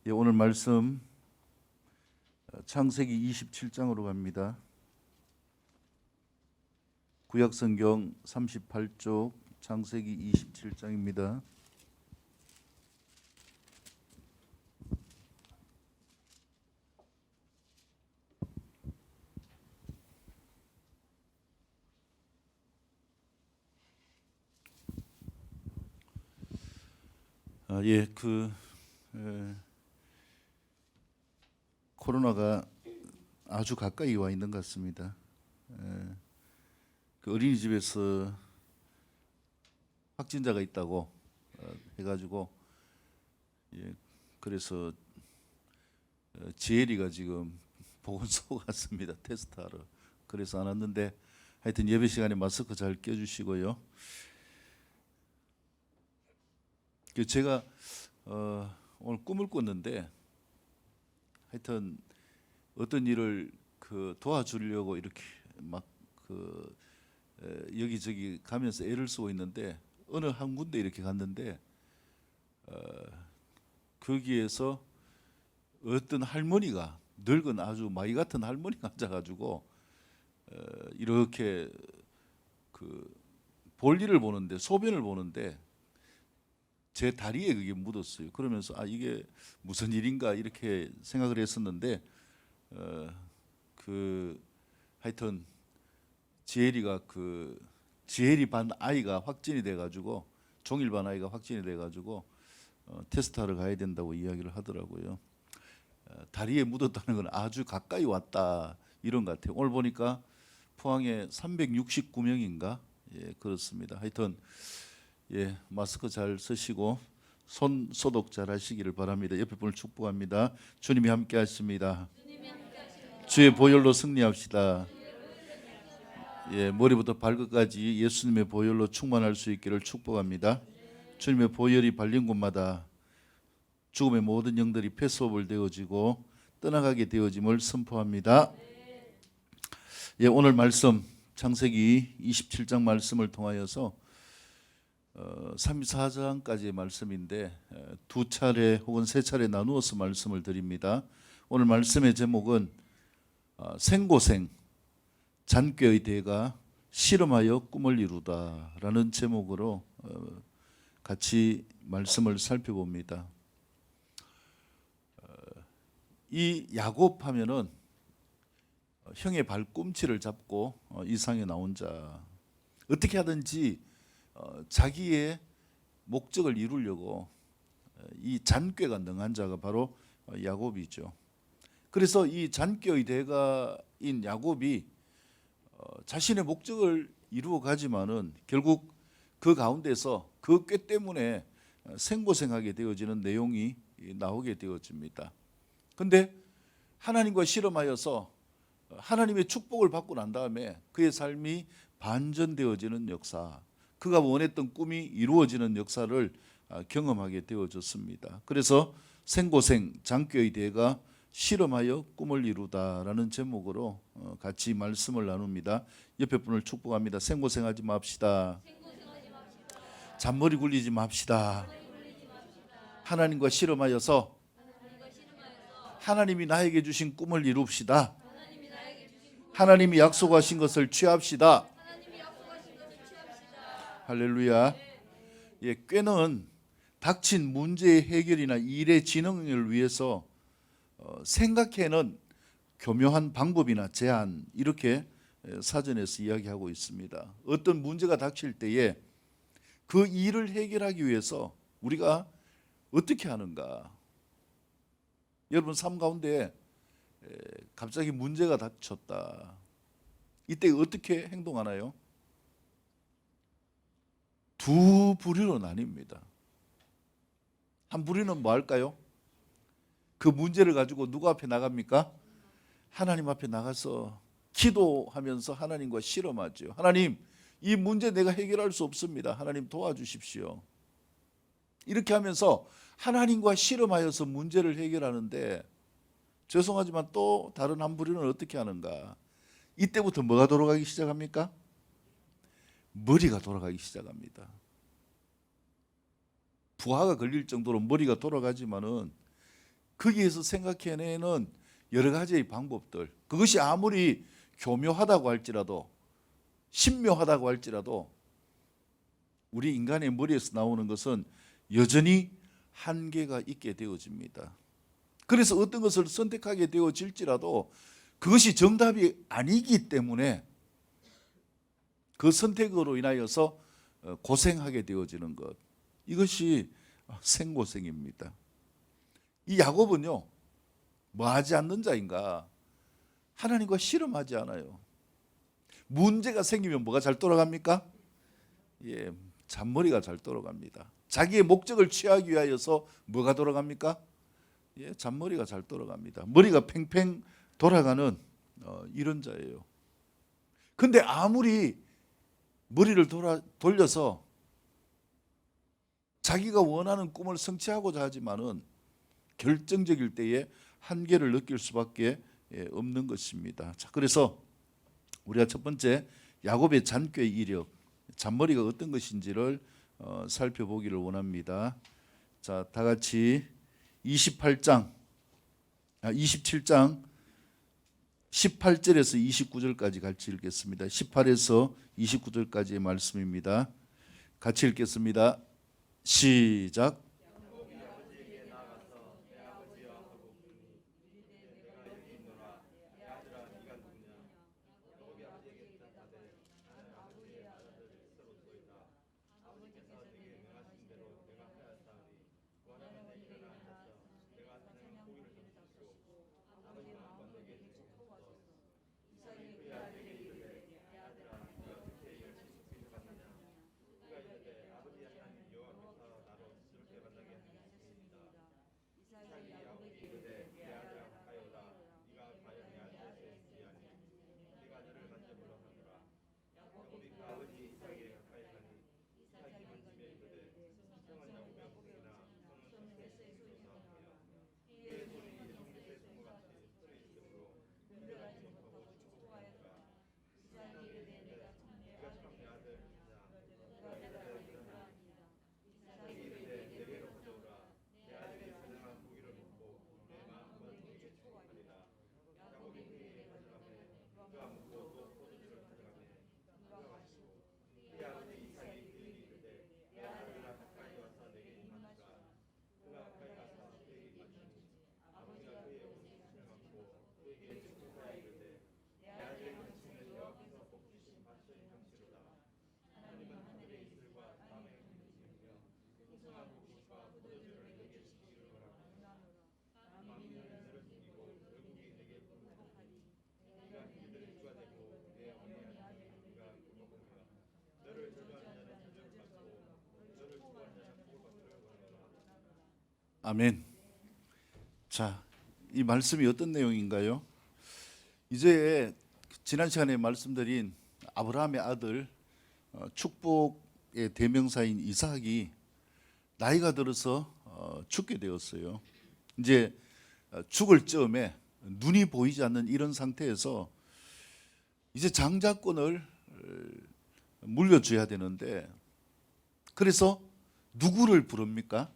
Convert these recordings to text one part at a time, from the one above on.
예, 오늘 말씀 창세기 27장으로 갑니다. 구약성경 38쪽 창세기 27장입니다. 코로나가 아주 가까이 와 있는 것 같습니다. 그 어린이집에서 확진자가 있다고 해가지고 그래서 지혜리가 지금 보건소 갔습니다. 테스트하러. 그래서 안 왔는데 하여튼 예배 시간에 마스크 잘 껴주시고요. 제가 오늘 꿈을 꿨는데 하여튼 어떤 일을 도와주려고 이렇게 막 여기저기 가면서 애를 쓰고 있는데 어느 한 군데 이렇게 갔는데 거기에서 어떤 할머니가 늙은 아주 마이 같은 할머니가 앉아가지고 이렇게 볼일을 보는데 소변을 보는데 제 다리에 그게 묻었어요. 그러면서 이게 무슨 일인가 이렇게 생각을 했었는데 하여튼 지혜리가 지혜리 반 아이가 확진이 돼가지고 종일 반 아이가 확진이 돼가지고 테스트하러 가야 된다고 이야기를 하더라고요. 다리에 묻었다는 건 아주 가까이 왔다 이런 것 같아요. 오늘 보니까 포항에 369명인가 그렇습니다. 하여튼 마스크 잘 쓰시고 손 소독 잘 하시기를 바랍니다. 옆에 분을 축복합니다. 주님이 함께 하십니다. 주의 보혈로 승리합시다. 머리부터 발끝까지 예수님의 보혈로 충만할 수 있기를 축복합니다. 주님의 보혈이 발린 곳마다 죽음의 모든 영들이 패스오버 되어지고 떠나가게 되어짐을 선포합니다. 오늘 말씀 창세기 27장 말씀을 통하여서 34장까지의 말씀인데 두 차례 혹은 세 차례 나누어서 말씀을 드립니다. 오늘 말씀의 제목은 생고생 잔꾀의 대가 실험하여 꿈을 이루다라는 제목으로 같이 말씀을 살펴봅니다. 이 야곱 하면은 형의 발꿈치를 잡고 이 상에 나온 자, 어떻게 하든지 자기의 목적을 이루려고 이 잔꾀가 능한 자가 바로 야곱이죠. 그래서 이 잔꾀의 대가인 야곱이 자신의 목적을 이루어 가지만은 결국 그 가운데서 그 꾀 때문에 생고생하게 되어지는 내용이 나오게 되어집니다. 근데 하나님과 실험하여서 하나님의 축복을 받고 난 다음에 그의 삶이 반전되어지는 역사, 그가 원했던 꿈이 이루어지는 역사를 경험하게 되어졌습니다. 그래서 생고생 잔꾀의 대가 실험하여 꿈을 이루다라는 제목으로 같이 말씀을 나눕니다. 옆에 분을 축복합니다. 생고생하지 맙시다. 잔머리 굴리지 맙시다. 하나님과 실험하여서 하나님이 나에게 주신 꿈을 이룹시다. 하나님이 약속하신 것을 취합시다. 할렐루야. 꾀는 닥친 문제의 해결이나 일의 진행을 위해서 생각해낸 교묘한 방법이나 제안, 이렇게 사전에서 이야기하고 있습니다. 어떤 문제가 닥칠 때에 그 일을 해결하기 위해서 우리가 어떻게 하는가. 여러분 삶 가운데 갑자기 문제가 닥쳤다. 이때 어떻게 행동하나요? 두 부류로 나뉩니다. 한 부류는 뭐 할까요? 그 문제를 가지고 누구 앞에 나갑니까? 하나님 앞에 나가서 기도하면서 하나님과 실험하죠. 하나님, 이 문제 내가 해결할 수 없습니다. 하나님 도와주십시오. 이렇게 하면서 하나님과 실험하여서 문제를 해결하는데, 죄송하지만 또 다른 한 부류는 어떻게 하는가? 이때부터 뭐가 돌아가기 시작합니까? 머리가 돌아가기 시작합니다. 부하가 걸릴 정도로 머리가 돌아가지만은 거기에서 생각해내는 여러 가지의 방법들, 그것이 아무리 교묘하다고 할지라도, 신묘하다고 할지라도 우리 인간의 머리에서 나오는 것은 여전히 한계가 있게 되어집니다. 그래서 어떤 것을 선택하게 되어질지라도 그것이 정답이 아니기 때문에 그 선택으로 인하여서 고생하게 되어지는 것, 이것이 생고생입니다. 이 야곱은요, 뭐 하지 않는 자인가? 하나님과 씨름하지 않아요. 문제가 생기면 뭐가 잘 돌아갑니까? 예, 잔머리가 잘 돌아갑니다. 자기의 목적을 취하기 위하여서 뭐가 돌아갑니까? 예, 잔머리가 잘 돌아갑니다. 머리가 팽팽 돌아가는 이런 자예요. 근데 아무리 머리를 돌려서 자기가 원하는 꿈을 성취하고자 하지만은 결정적일 때에 한계를 느낄 수밖에 없는 것입니다. 자, 그래서 우리가 첫 번째 야곱의 잔꾀의 이력, 잔머리가 어떤 것인지를 살펴보기를 원합니다. 자, 다 같이 27장 18절에서 29절까지 같이 읽겠습니다. 18에서 29절까지의 말씀입니다. 같이 읽겠습니다. 시작. 아멘. 자, 이 말씀이 어떤 내용인가요? 이제 지난 시간에 말씀드린 아브라함의 아들 축복의 대명사인 이삭이 나이가 들어서 죽게 되었어요. 이제 죽을 즈음에 눈이 보이지 않는 이런 상태에서 이제 장자권을 물려줘야 되는데, 그래서 누구를 부릅니까?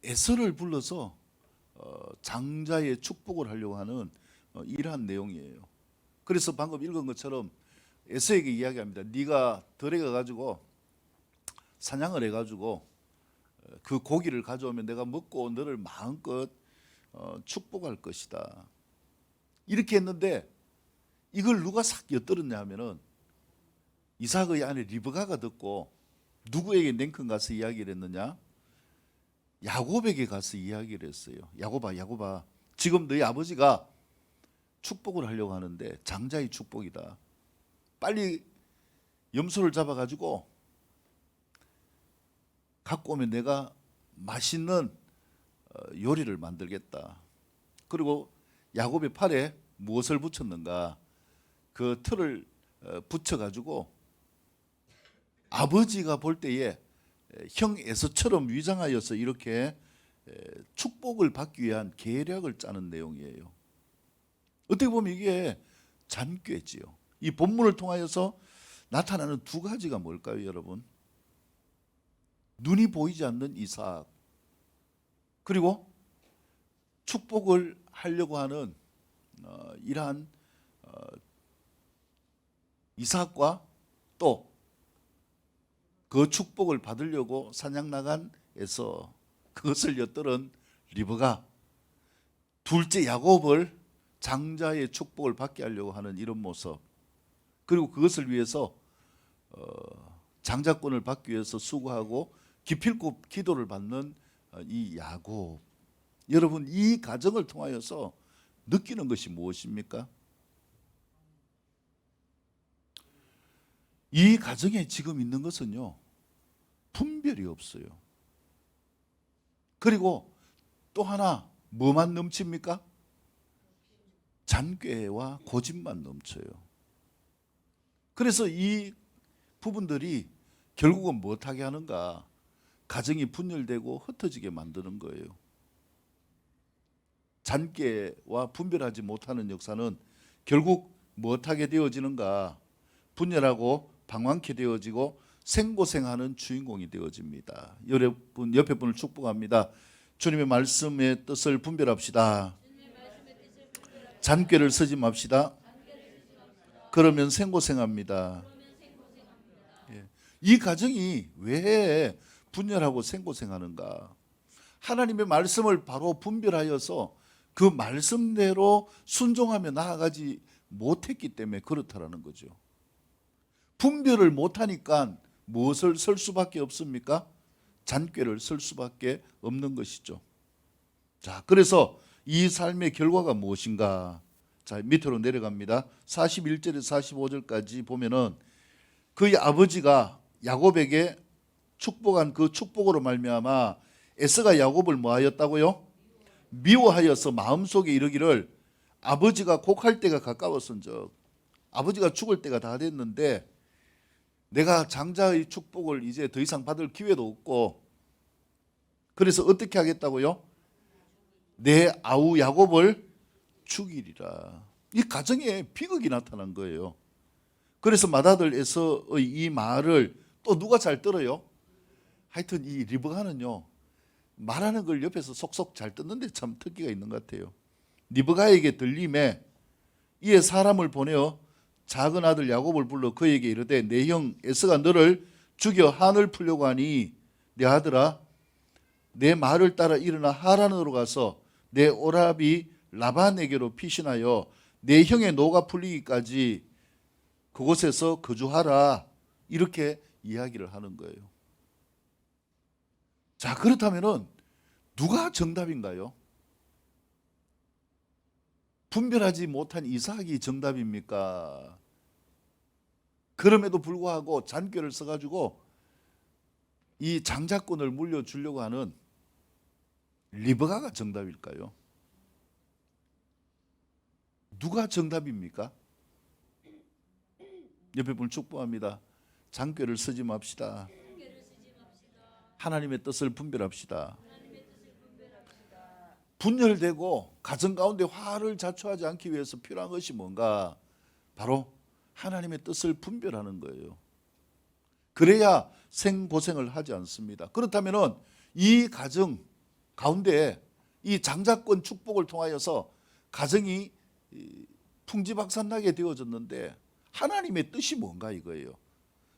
에서를 불러서 장자의 축복을 하려고 하는 이러한 내용이에요. 그래서 방금 읽은 것처럼 에서에게 이야기합니다. 네가 들에 가가지고 사냥을 해가지고 그 고기를 가져오면 내가 먹고 너를 마음껏 축복할 것이다. 이렇게 했는데 이걸 누가 싹 엿들었냐 하면은 이삭의 아내 리브가가 듣고 누구에게 냉큼 가서 이야기를 했느냐? 야곱에게 가서 이야기를 했어요. 야곱아, 지금 너희 아버지가 축복을 하려고 하는데 장자의 축복이다. 빨리 염소를 잡아가지고 갖고 오면 내가 맛있는 요리를 만들겠다. 그리고 야곱의 팔에 무엇을 붙였는가? 그 틀을 붙여가지고 아버지가 볼 때에 형 에서처럼 위장하여서 이렇게 축복을 받기 위한 계략을 짜는 내용이에요. 어떻게 보면 이게 잔꾀지요. 이 본문을 통하여서 나타나는 두 가지가 뭘까요, 여러분? 눈이 보이지 않는 이삭, 그리고 축복을 하려고 하는 이러한 이삭과 또 그 축복을 받으려고 사냥 나간 에서, 그것을 엿들은 리브가 둘째 야곱을 장자의 축복을 받게 하려고 하는 이런 모습, 그리고 그것을 위해서 장자권을 받기 위해서 수고하고 기필코 기도를 받는 이 야곱, 여러분 이 과정을 통하여서 느끼는 것이 무엇입니까? 이 과정에 지금 있는 것은요, 분별이 없어요. 그리고 또 하나 뭐만 넘칩니까? 잔꾀와 고집만 넘쳐요. 그래서 이 부분들이 결국은 못하게 하는가? 가정이 분열되고 흩어지게 만드는 거예요. 잔꾀와 분별하지 못하는 역사는 결국 못하게 되어지는가? 분열하고 방황케 되어지고 생고생하는 주인공이 되어집니다. 여러분 옆에 분을 축복합니다. 주님의 말씀의 뜻을 분별합시다. 잔꾀를 쓰지 맙시다. 그러면 생고생합니다. 이 가정이 왜 분열하고 생고생하는가? 하나님의 말씀을 바로 분별하여서 그 말씀대로 순종하며 나아가지 못했기 때문에 그렇다라는 거죠. 분별을 못하니까 무엇을 쓸 수밖에 없습니까? 잔꾀를 쓸 수밖에 없는 것이죠. 자, 그래서 이 삶의 결과가 무엇인가? 자, 밑으로 내려갑니다. 41절에서 45절까지 보면은 그의 아버지가 야곱에게 축복한 그 축복으로 말미암아 에서가 야곱을 뭐하였다고요? 미워하여서 마음속에 이르기를, 아버지가 곡할 때가 가까웠은즉, 아버지가 죽을 때가 다 됐는데 내가 장자의 축복을 이제 더 이상 받을 기회도 없고, 그래서 어떻게 하겠다고요? 내 아우 야곱을 죽이리라. 이 가정에 비극이 나타난 거예요. 그래서 맏아들 에서의 이 말을 또 누가 잘 들어요? 하여튼 이 리브가는요, 말하는 걸 옆에서 속속 잘 듣는데 참 특기가 있는 것 같아요. 리브가에게 들림에 이에 사람을 보내어 작은 아들 야곱을 불러 그에게 이르되, 내 형 에서가 너를 죽여 한을 풀려고 하니 내 아들아, 내 말을 따라 일어나 하란으로 가서 내 오라비 라반에게로 피신하여 내 형의 노가 풀리기까지 그곳에서 거주하라. 이렇게 이야기를 하는 거예요. 자, 그렇다면은 누가 정답인가요? 분별하지 못한 이삭이 정답입니까? 그럼에도 불구하고 잔꾀를 써가지고 이 장자권을 물려주려고 하는 리브가가 정답일까요? 누가 정답입니까? 옆에 분을 축복합니다. 잔꾀를 쓰지 맙시다. 하나님의 뜻을 분별합시다. 분열되고 가정 가운데 화를 자초하지 않기 위해서 필요한 것이 뭔가? 바로 하나님의 뜻을 분별하는 거예요. 그래야 생고생을 하지 않습니다. 그렇다면 이 가정 가운데 이 장자권 축복을 통하여서 가정이 풍지박산나게 되어졌는데 하나님의 뜻이 뭔가 이거예요.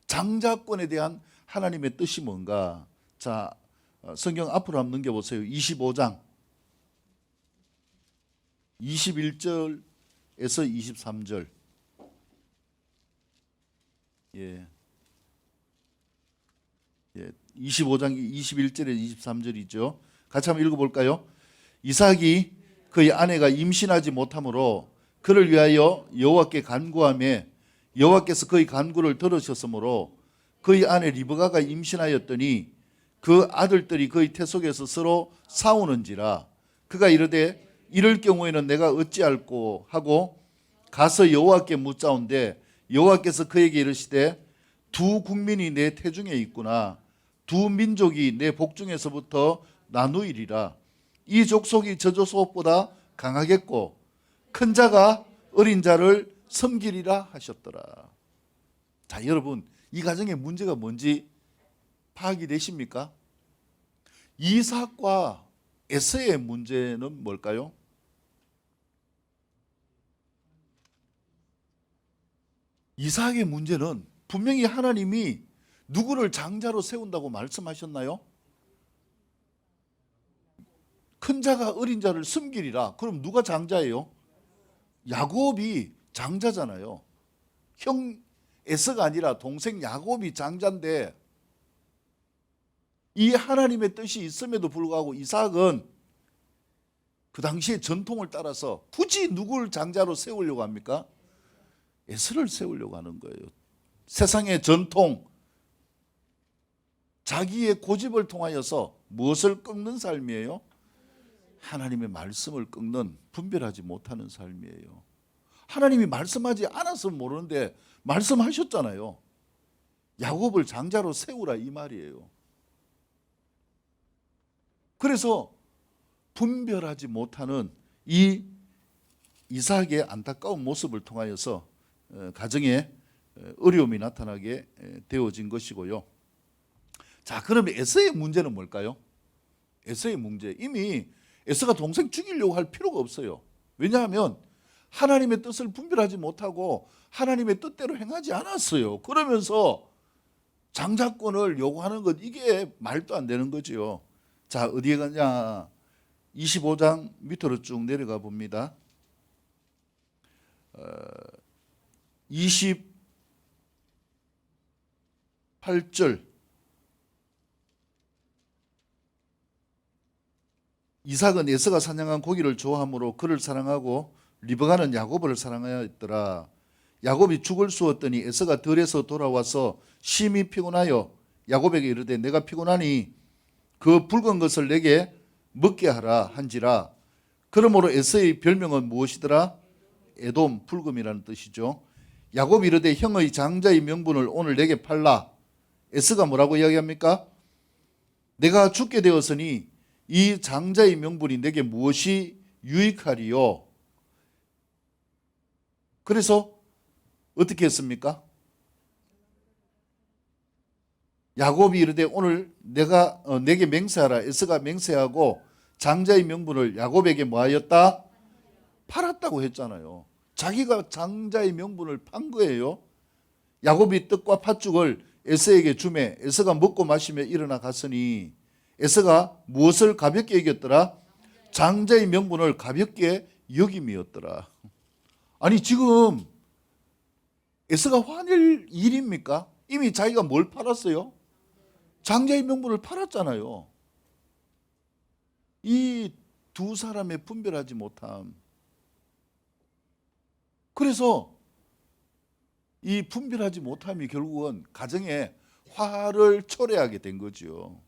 장자권에 대한 하나님의 뜻이 뭔가? 자, 성경 앞으로 한번 넘겨보세요. 25장 21절에서 23절. 예. 25장 21절에 23절이죠. 같이 한번 읽어볼까요? 이삭이 그의 아내가 임신하지 못하므로 그를 위하여 여호와께 간구하며 여호와께서 그의 간구를 들으셨으므로 그의 아내 리브가가 임신하였더니 그 아들들이 그의 태 속에서 서로 싸우는지라. 그가 이르되, 이럴 경우에는 내가 어찌할꼬 하고 가서 여호와께 묻자온데, 여호와께서 그에게 이르시되, 두 국민이 내 태중에 있구나. 두 민족이 내 복중에서부터 나누이리라. 이 족속이 저 족속보다 강하겠고 큰 자가 어린 자를 섬기리라 하셨더라. 자, 여러분 이 가정의 문제가 뭔지 파악이 되십니까? 이삭과 에서의 문제는 뭘까요? 이삭의 문제는 분명히 하나님이 누구를 장자로 세운다고 말씀하셨나요? 큰 자가 어린 자를 섬기리라. 그럼 누가 장자예요? 야곱이 장자잖아요. 형 에서가 아니라 동생 야곱이 장자인데, 이 하나님의 뜻이 있음에도 불구하고 이삭은 그 당시의 전통을 따라서 굳이 누구를 장자로 세우려고 합니까? 에서를 세우려고 하는 거예요. 세상의 전통, 자기의 고집을 통하여서 무엇을 꺾는 삶이에요? 하나님의 말씀을 꺾는, 분별하지 못하는 삶이에요. 하나님이 말씀하지 않아서 모르는데 말씀하셨잖아요. 야곱을 장자로 세우라 이 말이에요. 그래서 분별하지 못하는 이 이삭의 안타까운 모습을 통하여서 가정에 어려움이 나타나게 되어진 것이고요. 자, 그러면 에서의 문제는 뭘까요? 에서의 문제, 이미 에서가 동생 죽이려고 할 필요가 없어요. 왜냐하면 하나님의 뜻을 분별하지 못하고 하나님의 뜻대로 행하지 않았어요. 그러면서 장자권을 요구하는 것, 이게 말도 안 되는 거죠. 자, 어디에 가냐? 25장 밑으로 쭉 내려가 봅니다. 28절. 이삭은 에서가 사냥한 고기를 좋아하므로 그를 사랑하고 리브가는 야곱을 사랑하였더라. 야곱이 죽을 쑤었더니 에서가 들에서 돌아와서 심히 피곤하여 야곱에게 이르되 내가 피곤하니 그 붉은 것을 내게 먹게 하라 한지라. 그러므로 에서의 별명은 무엇이더라? 에돔, 붉음이라는 뜻이죠. 야곱이 이르되 형의 장자의 명분을 오늘 내게 팔라. 에서가 뭐라고 이야기합니까? 내가 죽게 되었으니 이 장자의 명분이 내게 무엇이 유익하리요? 그래서 어떻게 했습니까? 야곱이 이르되 오늘 내게 맹세하라. 에서가 맹세하고 장자의 명분을 야곱에게 뭐하였다? 팔았다고 했잖아요. 자기가 장자의 명분을 판 거예요. 야곱이 떡과 팥죽을 에서에게 주매 에서가 먹고 마시며 일어나 갔으니 에서가 무엇을 가볍게 여겼더라? 장자의 명분을 가볍게 여김이었더라. 아니 지금 에서가 화낼 일입니까? 이미 자기가 뭘 팔았어요? 장자의 명분을 팔았잖아요. 이 두 사람의 분별하지 못함. 그래서 이 분별하지 못함이 결국은 가정에 화를 초래하게 된 거죠.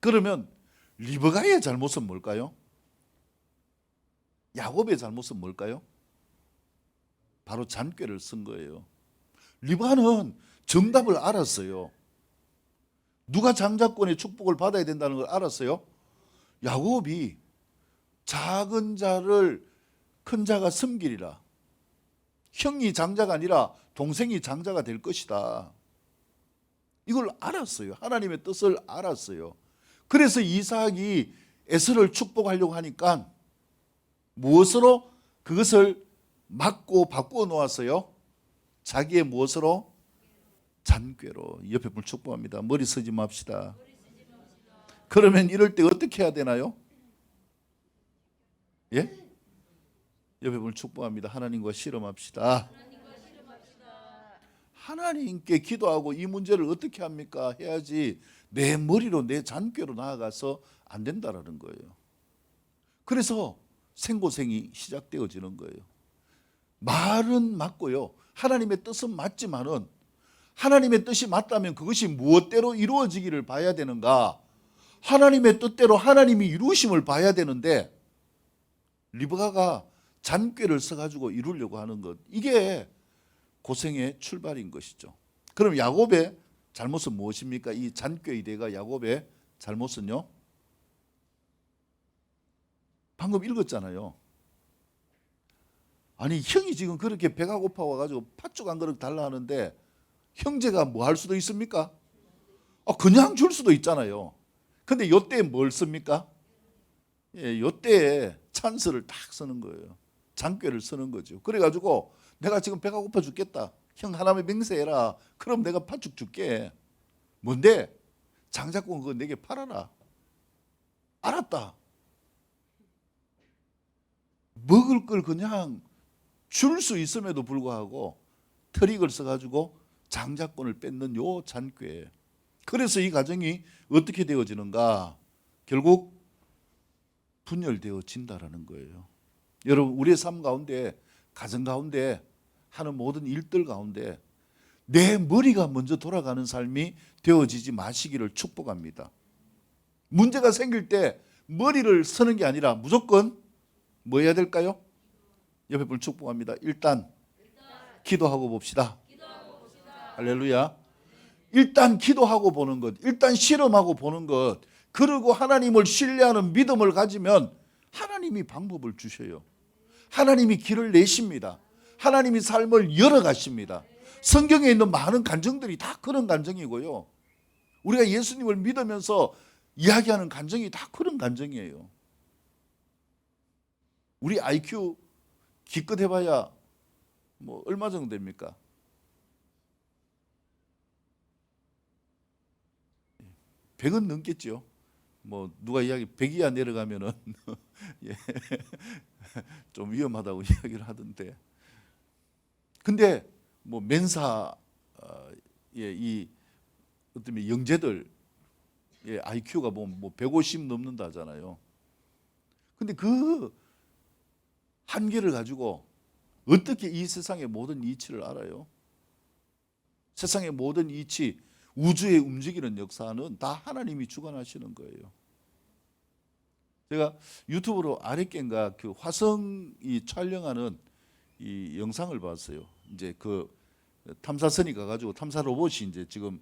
그러면 리브가의 잘못은 뭘까요? 야곱의 잘못은 뭘까요? 바로 잔꾀를 쓴 거예요. 리브가는 정답을 알았어요. 누가 장자권의 축복을 받아야 된다는 걸 알았어요? 야곱이 작은 자를 큰 자가 섬기리라. 형이 장자가 아니라 동생이 장자가 될 것이다. 이걸 알았어요. 하나님의 뜻을 알았어요. 그래서 이삭이 에서를 축복하려고 하니까 무엇으로 그것을 막고 바꾸어 놓았어요? 자기의 무엇으로? 잔꾀로. 옆에 분 축복합니다. 머리 쓰지 맙시다. 그러면 이럴 때 어떻게 해야 되나요? 예? 옆에 분 축복합니다. 하나님과 씨름합시다. 하나님께 기도하고 이 문제를 어떻게 합니까? 해야지 내 머리로 내 잔꾀로 나아가서 안 된다라는 거예요. 그래서 생고생이 시작되어지는 거예요. 말은 맞고요. 하나님의 뜻은 맞지만은 하나님의 뜻이 맞다면 그것이 무엇대로 이루어지기를 봐야 되는가? 하나님의 뜻대로 하나님이 이루심을 봐야 되는데 리브가가 잔꾀를 써가지고 이루려고 하는 것, 이게 고생의 출발인 것이죠. 그럼 야곱의 잘못은 무엇입니까? 이 잔꾀의 대가 야곱의 잘못은요? 방금 읽었잖아요. 아니 형이 지금 그렇게 배가 고파 와가지고 팥죽 한 그릇 달라 하는데 형제가 뭐 할 수도 있습니까? 그냥 줄 수도 있잖아요. 근데 이때 뭘 씁니까? 예, 요때에 찬스를 딱 쓰는 거예요. 장꾀를 쓰는 거죠. 그래가지고 내가 지금 배가 고파 죽겠다. 형 하나님의 맹세해라. 그럼 내가 팥죽 줄게. 뭔데? 장작권 그거 내게 팔아라. 알았다. 먹을 걸 그냥 줄 수 있음에도 불구하고 트릭을 써가지고 장자권을 뺏는 요 잔꾀. 그래서 이 가정이 어떻게 되어지는가? 결국 분열되어진다라는 거예요. 여러분, 우리의 삶 가운데, 가정 가운데 하는 모든 일들 가운데 내 머리가 먼저 돌아가는 삶이 되어지지 마시기를 축복합니다. 문제가 생길 때 머리를 쓰는 게 아니라 무조건 뭐 해야 될까요? 옆에 분 축복합니다. 일단 기도하고 봅시다. 할렐루야. 일단 기도하고 보는 것, 일단 실험하고 보는 것, 그리고 하나님을 신뢰하는 믿음을 가지면 하나님이 방법을 주셔요. 하나님이 길을 내십니다. 하나님이 삶을 열어가십니다. 성경에 있는 많은 간증들이 다 그런 간증이고요. 우리가 예수님을 믿으면서 이야기하는 간증이 다 그런 간증이에요. 우리 IQ 기껏 해봐야 뭐 얼마 정도 됩니까? 100은 넘겠죠. 뭐 누가 이야기 100 이하 내려가면은 예, 좀 위험하다고 이야기를 하던데. 근데 뭐 멘사 이 어떤 영재들 IQ가 뭐 150 넘는다 하잖아요. 근데 그 한계를 가지고 어떻게 이 세상의 모든 이치를 알아요? 세상의 모든 이치, 우주에 움직이는 역사는 다 하나님이 주관하시는 거예요. 제가 유튜브로 아랫겐가 그 화성이 촬영하는 이 영상을 봤어요. 이제 그 탐사선이 가가지고 탐사 로봇이 이제 지금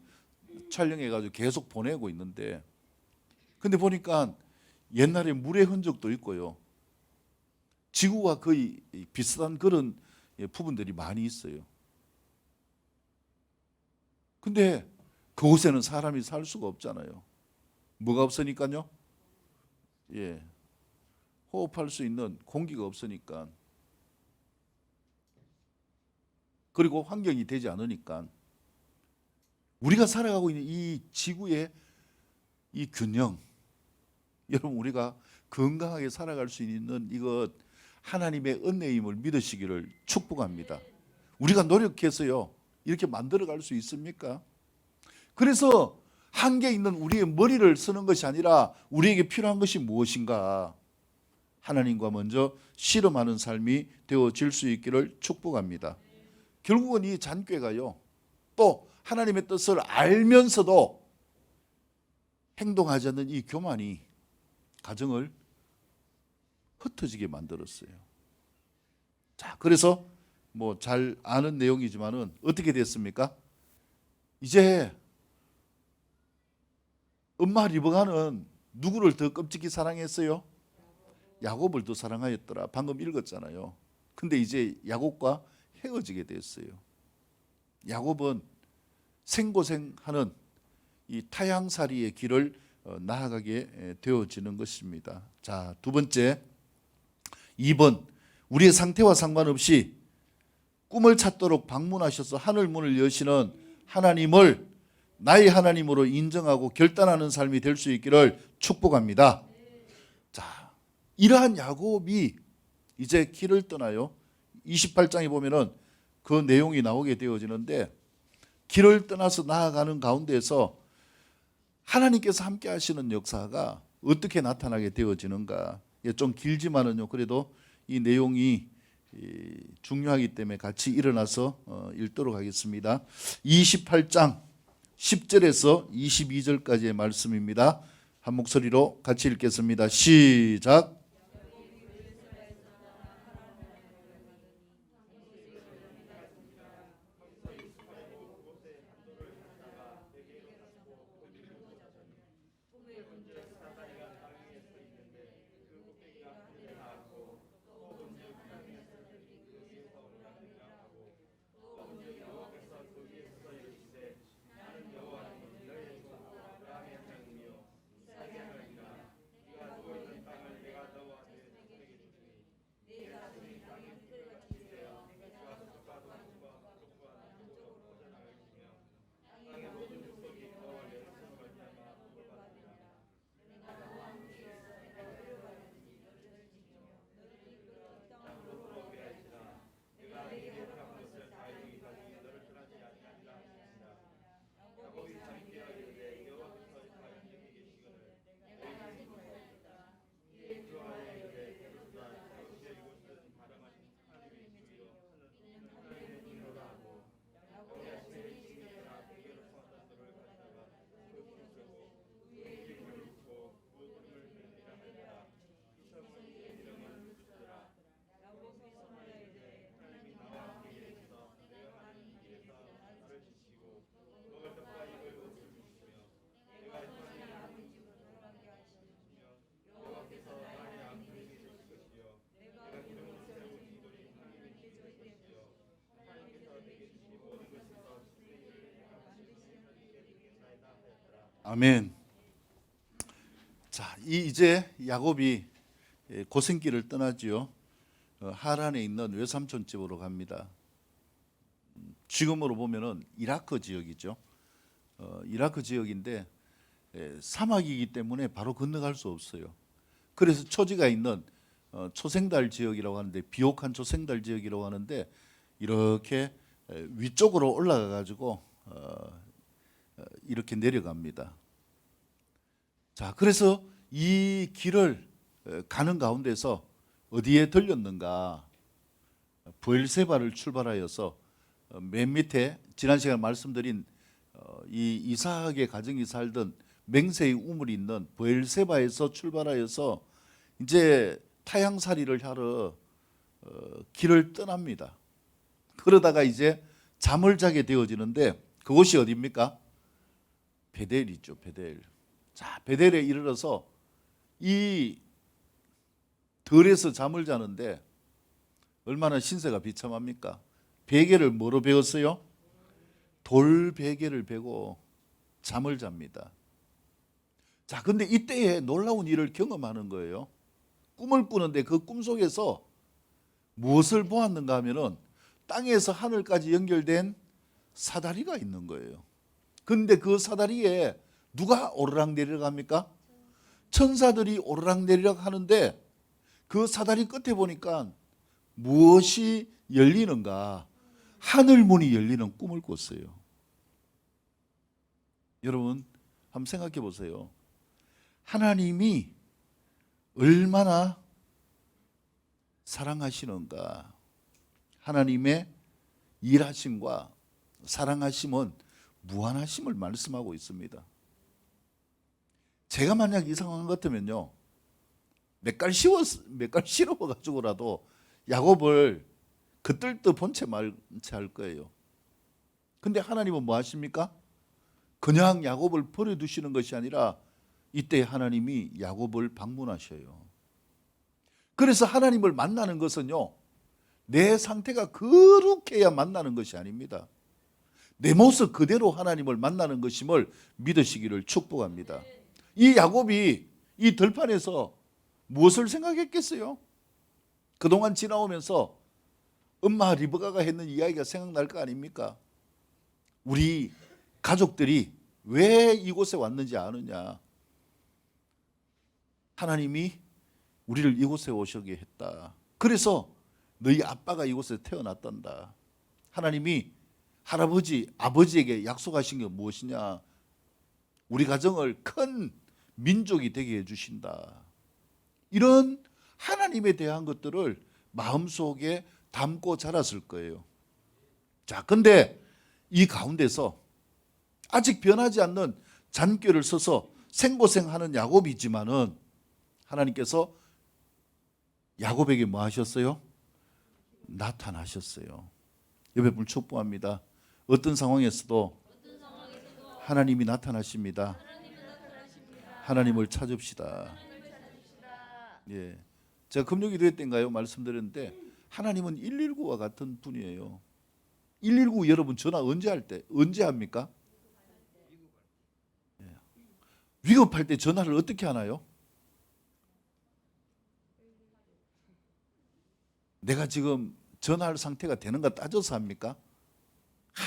촬영해가지고 계속 보내고 있는데, 근데 보니까 옛날에 물의 흔적도 있고요. 지구와 거의 비슷한 그런 부분들이 많이 있어요. 근데 그곳에는 사람이 살 수가 없잖아요. 뭐가 없으니까요? 예, 호흡할 수 있는 공기가 없으니까. 그리고 환경이 되지 않으니까. 우리가 살아가고 있는 이 지구의 이 균형, 여러분 우리가 건강하게 살아갈 수 있는 이것 하나님의 은혜임을 믿으시기를 축복합니다. 우리가 노력해서요 이렇게 만들어갈 수 있습니까? 그래서 한계 있는 우리의 머리를 쓰는 것이 아니라 우리에게 필요한 것이 무엇인가 하나님과 먼저 실험하는 삶이 되어질 수 있기를 축복합니다. 결국은 이 잔꾀가요 또 하나님의 뜻을 알면서도 행동하지 않는 이 교만이 가정을 흩어지게 만들었어요. 자, 그래서 뭐 잘 아는 내용이지만은 어떻게 됐습니까? 이제 엄마 리브가는 누구를 더 끔찍히 사랑했어요? 야곱을 더 사랑하였더라. 방금 읽었잖아요. 근데 이제 야곱과 헤어지게 됐어요. 야곱은 생고생하는 이 타향살이의 길을 나아가게 되어지는 것입니다. 자, 두 번째, 2번, 우리의 상태와 상관없이 꿈을 찾도록 방문하셔서 하늘 문을 여시는 하나님을 나의 하나님으로 인정하고 결단하는 삶이 될 수 있기를 축복합니다. 자, 이러한 야곱이 이제 길을 떠나요. 28장에 보면은 그 내용이 나오게 되어지는데, 길을 떠나서 나아가는 가운데서 하나님께서 함께 하시는 역사가 어떻게 나타나게 되어지는가. 좀 길지만은요 그래도 이 내용이 중요하기 때문에 같이 일어나서 읽도록 하겠습니다. 28장 10절에서 22절까지의 말씀입니다. 한 목소리로 같이 읽겠습니다. 시작. 아멘. 자, 이제 야곱이 고생길을 떠나지요. 하란에 있는 외삼촌 집으로 갑니다. 지금으로 보면은 이라크 지역이죠. 이라크 지역인데 사막이기 때문에 바로 건너갈 수 없어요. 그래서 초지가 있는 초생달 지역이라고 하는데, 비옥한 초생달 지역이라고 하는데, 이렇게 위쪽으로 올라가 가지고 이렇게 내려갑니다. 자, 그래서 이 길을 가는 가운데서 어디에 들렸는가? 브엘세바를 출발하여서 맨 밑에 지난 시간에 말씀드린 이 이삭의 가정이 살던 맹세의 우물이 있는 브엘세바에서 출발하여서 이제 타향살이를 하러 길을 떠납니다. 그러다가 이제 잠을 자게 되어지는데, 그곳이 어디입니까? 베델이죠, 베델. 자, 베델에 이르러서 이 들에서 잠을 자는데 얼마나 신세가 비참합니까? 베개를 뭐로 베었어요? 돌 베개를 베고 잠을 잡니다. 자, 근데 이때에 놀라운 일을 경험하는 거예요. 꿈을 꾸는데 그 꿈 속에서 무엇을 보았는가 하면은 땅에서 하늘까지 연결된 사다리가 있는 거예요. 근데 그 사다리에 누가 오르락내리락 합니까? 천사들이 오르락내리락 하는데, 그 사다리 끝에 보니까 무엇이 열리는가? 하늘문이 열리는 꿈을 꿨어요. 여러분 한번 생각해 보세요. 하나님이 얼마나 사랑하시는가? 하나님의 일하심과 사랑하심은 무한하심을 말씀하고 있습니다. 제가 만약 이 상황 같으면요, 몇 갈 씌워 가지고라도 야곱을 그뜰도 본채 말채 할 거예요. 근데 하나님은 뭐 하십니까? 그냥 야곱을 버려두시는 것이 아니라 이때 하나님이 야곱을 방문하셔요. 그래서 하나님을 만나는 것은요, 내 상태가 거룩해야 만나는 것이 아닙니다. 내 모습 그대로 하나님을 만나는 것임을 믿으시기를 축복합니다. 이 야곱이 이 들판에서 무엇을 생각했겠어요? 그동안 지나오면서 엄마 리브가가 했는 이야기가 생각날 거 아닙니까? 우리 가족들이 왜 이곳에 왔는지 아느냐? 하나님이 우리를 이곳에 오시게 했다. 그래서 너희 아빠가 이곳에 태어났단다. 하나님이 할아버지, 아버지에게 약속하신 게 무엇이냐? 우리 가정을 큰 민족이 되게 해주신다. 이런 하나님에 대한 것들을 마음속에 담고 자랐을 거예요. 자, 근데 이 가운데서 아직 변하지 않는 잔꾀를 써서 생고생하는 야곱이지만은 하나님께서 야곱에게 뭐 하셨어요? 나타나셨어요. 여러분 축복합니다. 어떤 상황에서도 하나님이 나타나십니다. 하나님을 찾읍시다. 예, 제가 금요기도회 때인가요? 말씀드렸는데 하나님은 119와 같은 분이에요. 119 여러분 전화 언제 합니까? 예. 위급할 때 전화를 어떻게 하나요? 내가 지금 전화할 상태가 되는가 따져서 합니까?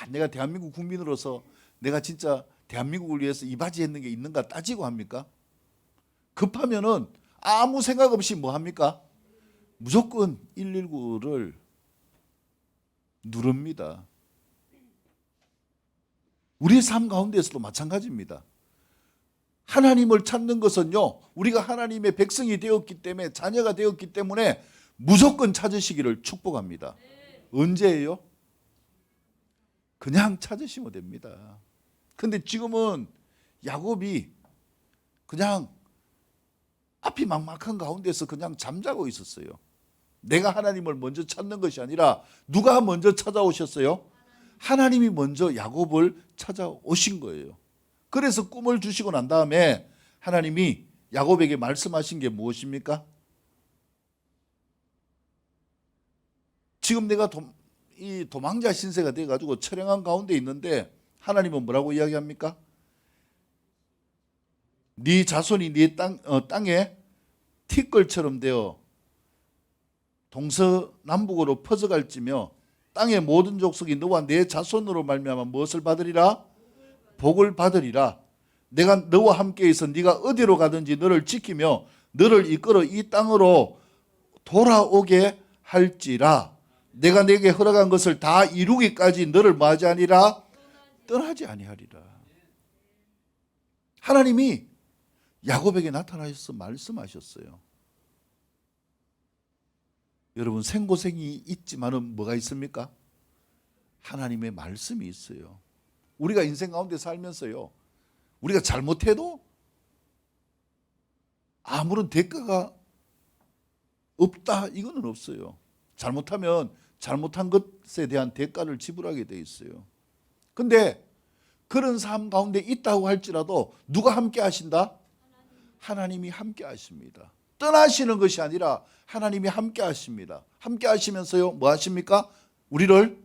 내가 대한민국 국민으로서 내가 진짜 대한민국을 위해서 이 바지 했는 게 있는가 따지고 합니까? 급하면은 아무 생각 없이 뭐 합니까? 무조건 119를 누릅니다. 우리의 삶 가운데에서도 마찬가지입니다. 하나님을 찾는 것은요, 우리가 하나님의 백성이 되었기 때문에, 자녀가 되었기 때문에 무조건 찾으시기를 축복합니다. 언제예요? 그냥 찾으시면 됩니다. 근데 지금은 야곱이 그냥 앞이 막막한 가운데서 그냥 잠자고 있었어요. 내가 하나님을 먼저 찾는 것이 아니라 누가 먼저 찾아오셨어요? 하나님이 먼저 야곱을 찾아오신 거예요. 그래서 꿈을 주시고 난 다음에 하나님이 야곱에게 말씀하신 게 무엇입니까? 지금 내가 이 도망자 신세가 돼가지고 처량한 가운데 있는데 하나님은 뭐라고 이야기합니까? 네 자손이 네 땅에 티끌처럼 되어 동서남북으로 퍼져갈지며 땅의 모든 족속이 너와 내 자손으로 말미암아 무엇을 받으리라? 복을 받으리라. 내가 너와 함께 있어 네가 어디로 가든지 너를 지키며 너를 이끌어 이 땅으로 돌아오게 할지라. 내가 내게 허락한 것을 다 이루기까지 너를 뭐하지 아니라? 떠나지 아니하리라. 하나님이 야곱에게 나타나셔서 말씀하셨어요. 여러분, 생고생이 있지만은 뭐가 있습니까? 하나님의 말씀이 있어요. 우리가 인생 가운데 살면서요, 우리가 잘못해도 아무런 대가가 없다, 이거는 없어요. 잘못하면 잘못한 것에 대한 대가를 지불하게 돼 있어요. 근데 그런 삶 가운데 있다고 할지라도 누가 함께 하신다? 하나님이 함께 하십니다. 떠나시는 것이 아니라 하나님이 함께 하십니다. 함께 하시면서요, 뭐 하십니까? 우리를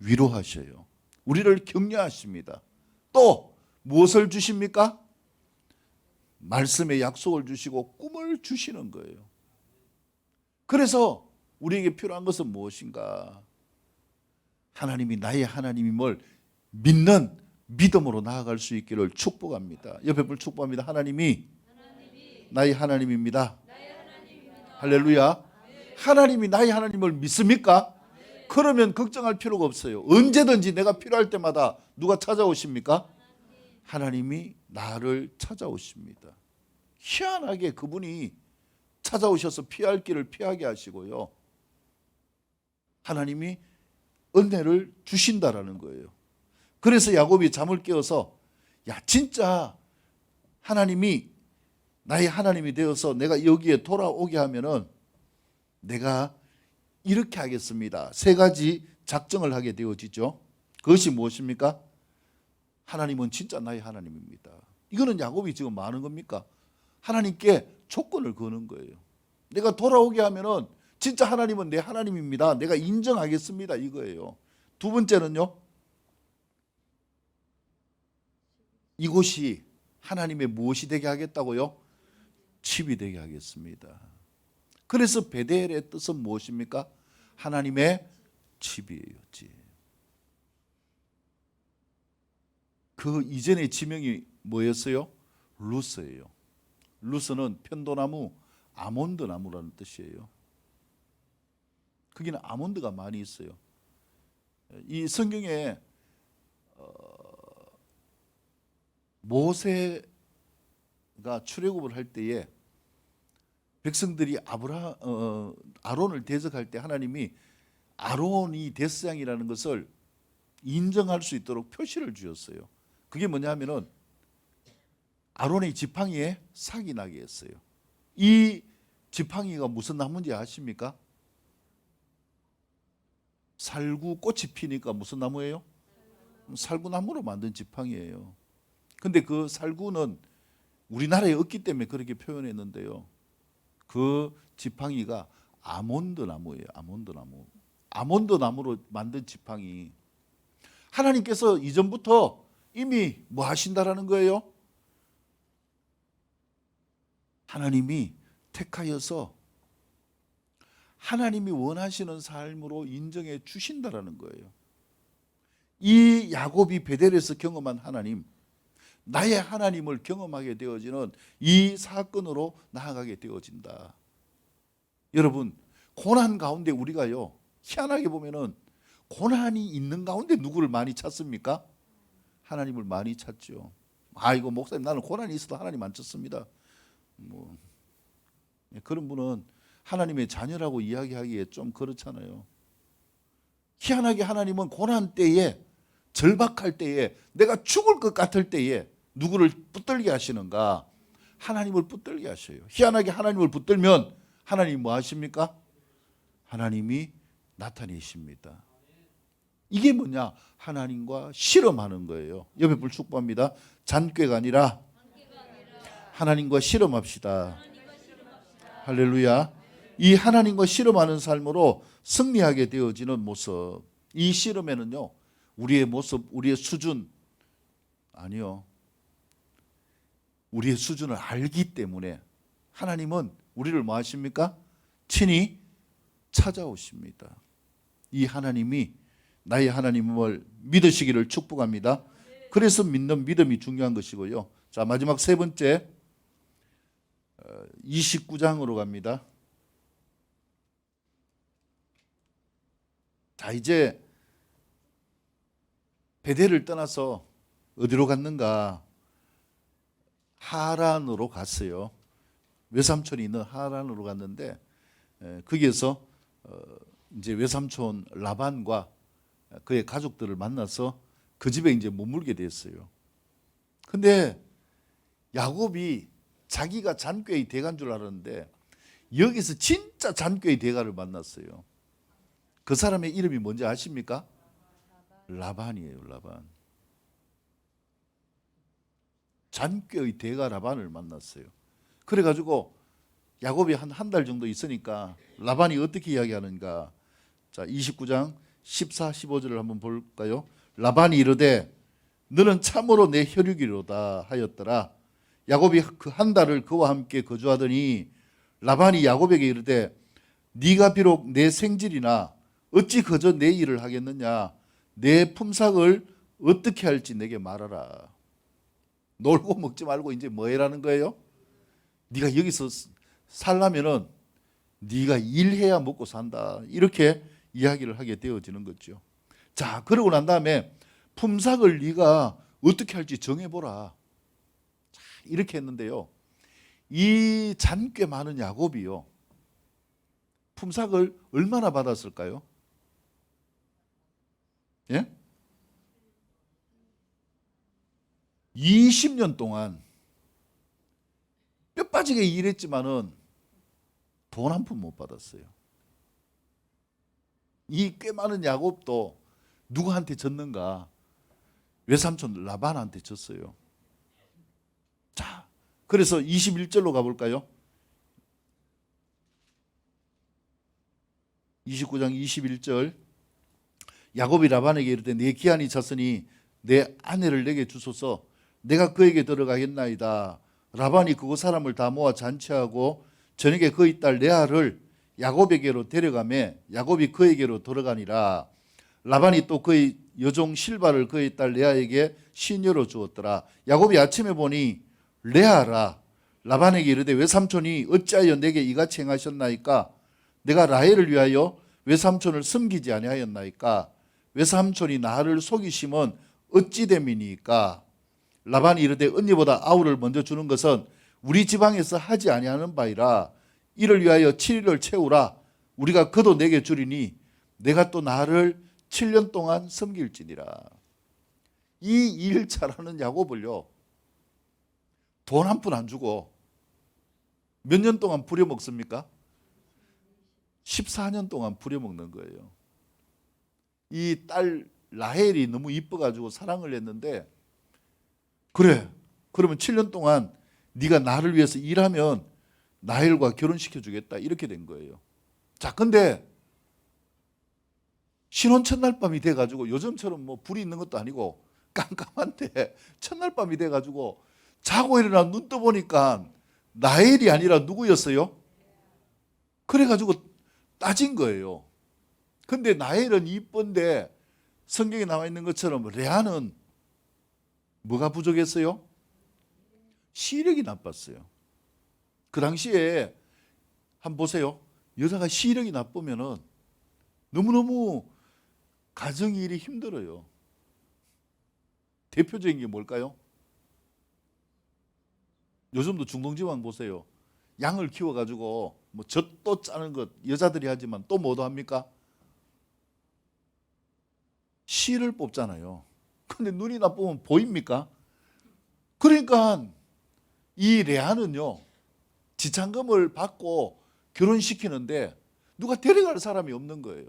위로하셔요. 우리를 격려하십니다. 또 무엇을 주십니까? 말씀의 약속을 주시고 꿈을 주시는 거예요. 그래서 우리에게 필요한 것은 무엇인가? 하나님이 나의 하나님임을 믿는 믿음으로 나아갈 수 있기를 축복합니다. 옆에 분 축복합니다. 하나님이 나의 하나님입니다. 할렐루야. 하나님이 나의 하나님을 믿습니까? 그러면 걱정할 필요가 없어요. 언제든지 내가 필요할 때마다 누가 찾아오십니까? 하나님이 나를 찾아오십니다. 희한하게 그분이 찾아오셔서 피할 길을 피하게 하시고요, 하나님이 은혜를 주신다라는 거예요. 그래서 야곱이 잠을 깨어서, 야, 진짜 하나님이 나의 하나님이 되어서 내가 여기에 돌아오게 하면은 내가 이렇게 하겠습니다. 세 가지 작정을 하게 되어지죠. 그것이 무엇입니까? 하나님은 진짜 나의 하나님입니다. 이거는 야곱이 지금 뭐 하는 겁니까? 하나님께 조건을 거는 거예요. 내가 돌아오게 하면은 진짜 하나님은 내 하나님입니다. 내가 인정하겠습니다. 이거예요. 두 번째는요, 이곳이 하나님의 무엇이 되게 하겠다고요? 집이 되게 하겠습니다. 그래서 베델의 뜻은 무엇입니까? 하나님의 집이에요. 집. 그 이전의 지명이 뭐였어요? 루스예요. 루스는 편도나무, 아몬드 나무라는 뜻이에요. 거기는 아몬드가 많이 있어요. 이 성경에 모세가 출애굽을 할 때에 백성들이 아론을 대적할 때 하나님이 아론이 대스장이라는 것을 인정할 수 있도록 표시를 주었어요. 그게 뭐냐 하면은 아론의 지팡이에 삭이 나게 했어요. 이 지팡이가 무슨 나무인지 아십니까? 살구 꽃이 피니까 무슨 나무예요? 살구나무로 만든 지팡이예요. 근데 그 살구는 우리나라에 없기 때문에 그렇게 표현했는데요, 그 지팡이가 아몬드 나무예요. 아몬드 나무. 아몬드 나무로 만든 지팡이. 하나님께서 이전부터 이미 뭐 하신다라는 거예요? 하나님이 택하여서 하나님이 원하시는 삶으로 인정해 주신다라는 거예요. 이 야곱이 베델에서 경험한 하나님, 나의 하나님을 경험하게 되어지는 이 사건으로 나아가게 되어진다. 여러분, 고난 가운데 우리가요, 희한하게 보면은 고난이 있는 가운데 누구를 많이 찾습니까? 하나님을 많이 찾죠. 아이고 목사님, 나는 고난이 있어도 하나님 안 찾습니다. 뭐 그런 분은 하나님의 자녀라고 이야기하기에 좀 그렇잖아요. 희한하게 하나님은 고난 때에, 절박할 때에, 내가 죽을 것 같을 때에 누구를 붙들게 하시는가? 하나님을 붙들게 하셔요. 희한하게 하나님을 붙들면 하나님이 뭐 하십니까? 하나님이 나타내십니다. 이게 뭐냐? 하나님과 실험하는 거예요. 옆에 불 축복합니다. 잔꾀가 아니라 하나님과 실험합시다. 할렐루야. 이 하나님과 실험하는 삶으로 승리하게 되어지는 모습. 이 실험에는요, 우리의 모습, 우리의 수준 아니요, 우리의 수준을 알기 때문에 하나님은 우리를 뭐 하십니까? 친히 찾아오십니다. 이 하나님이 나의 하나님을 믿으시기를 축복합니다. 그래서 믿는 믿음이 중요한 것이고요. 자, 마지막 세 번째 29장으로 갑니다. 자, 이제 베델을 떠나서 어디로 갔는가? 하란으로 갔어요. 외삼촌이 있는 하란으로 갔는데 거기에서 이제 외삼촌 라반과 그의 가족들을 만나서 그 집에 이제 머물게 됐어요. 근데 야곱이 자기가 잔꾀의 대가인 줄 알았는데 여기서 진짜 잔꾀의 대가를 만났어요. 그 사람의 이름이 뭔지 아십니까? 라반이에요. 라반. 잔꾀의 대가 라반을 만났어요. 그래가지고 야곱이 한 달 정도 있으니까 라반이 어떻게 이야기하는가? 자, 29장 14, 15절을 한번 볼까요? 라반이 이르되 너는 참으로 내 혈육이로다 하였더라. 야곱이 그 한 달을 그와 함께 거주하더니 라반이 야곱에게 이르되 네가 비록 내 생질이나 어찌 그저 내 일을 하겠느냐? 내 품삯을 어떻게 할지 내게 말하라. 놀고 먹지 말고 이제 뭐 해라는 거예요? 네가 여기서 살려면은 네가 일해야 먹고 산다. 이렇게 이야기를 하게 되어지는 거죠. 자, 그러고 난 다음에 품삯을 네가 어떻게 할지 정해보라. 자, 이렇게 했는데요. 이 잔꽤 많은 야곱이요. 품삯을 얼마나 받았을까요? 예? 20년 동안 뼈 빠지게 일했지만은 돈 한 푼 못 받았어요. 이 꽤 많은 야곱도 누구한테 졌는가? 외삼촌 라반한테 졌어요. 자, 그래서 21절로 가볼까요? 29장 21절. 야곱이 라반에게 이르되 내 기한이 찼으니 내 아내를 내게 주소서. 내가 그에게 들어가겠나이다. 라반이 그곳 사람을 다 모아 잔치하고 저녁에 그의 딸 레아를 야곱에게로 데려가매 야곱이 그에게로 들어가니라. 라반이 또 그의 여종 실바를 그의 딸 레아에게 시녀로 주었더라. 야곱이 아침에 보니 레아라. 라반에게 이르되 외삼촌이 어찌하여 내게 이같이 행하셨나이까? 내가 라헬을 위하여 외삼촌을 섬기지 아니하였나이까? 외삼촌이 나를 속이심은 어찌 됨이니까? 라반이 이르되 언니보다 아우를 먼저 주는 것은 우리 지방에서 하지 아니하는 바이라. 이를 위하여 7일을 채우라. 우리가 그도 내게 주리니 내가 또 나를 7년 동안 섬길지니라. 이 일 잘하는 야곱을요, 돈 한 푼 안 주고 몇 년 동안 부려먹습니까? 14년 동안 부려먹는 거예요. 이 딸 라헬이 너무 이뻐가지고 사랑을 했는데, 그래, 그러면 7년 동안 네가 나를 위해서 일하면 라헬과 결혼시켜 주겠다, 이렇게 된 거예요. 자, 근데 신혼 첫날 밤이 돼가지고, 요즘처럼 뭐 불이 있는 것도 아니고 깜깜한데 첫날 밤이 돼가지고 자고 일어나 눈 떠보니까 라헬이 아니라 누구였어요? 그래가지고 따진 거예요. 근데 라헬은 이쁜데 성경에 나와 있는 것처럼 레아는 뭐가 부족했어요? 시력이 나빴어요. 그 당시에 한번 보세요. 여자가 시력이 나쁘면은 너무너무 가정일이 힘들어요. 대표적인 게 뭘까요? 요즘도 중동지방 보세요. 양을 키워가지고 뭐 젖도 짜는 것 여자들이 하지만 또 뭐도 합니까? 실을 뽑잖아요. 근데 눈이 나쁘면 보입니까? 그러니까 이 레아는요, 지참금을 받고 결혼시키는데 누가 데려갈 사람이 없는 거예요.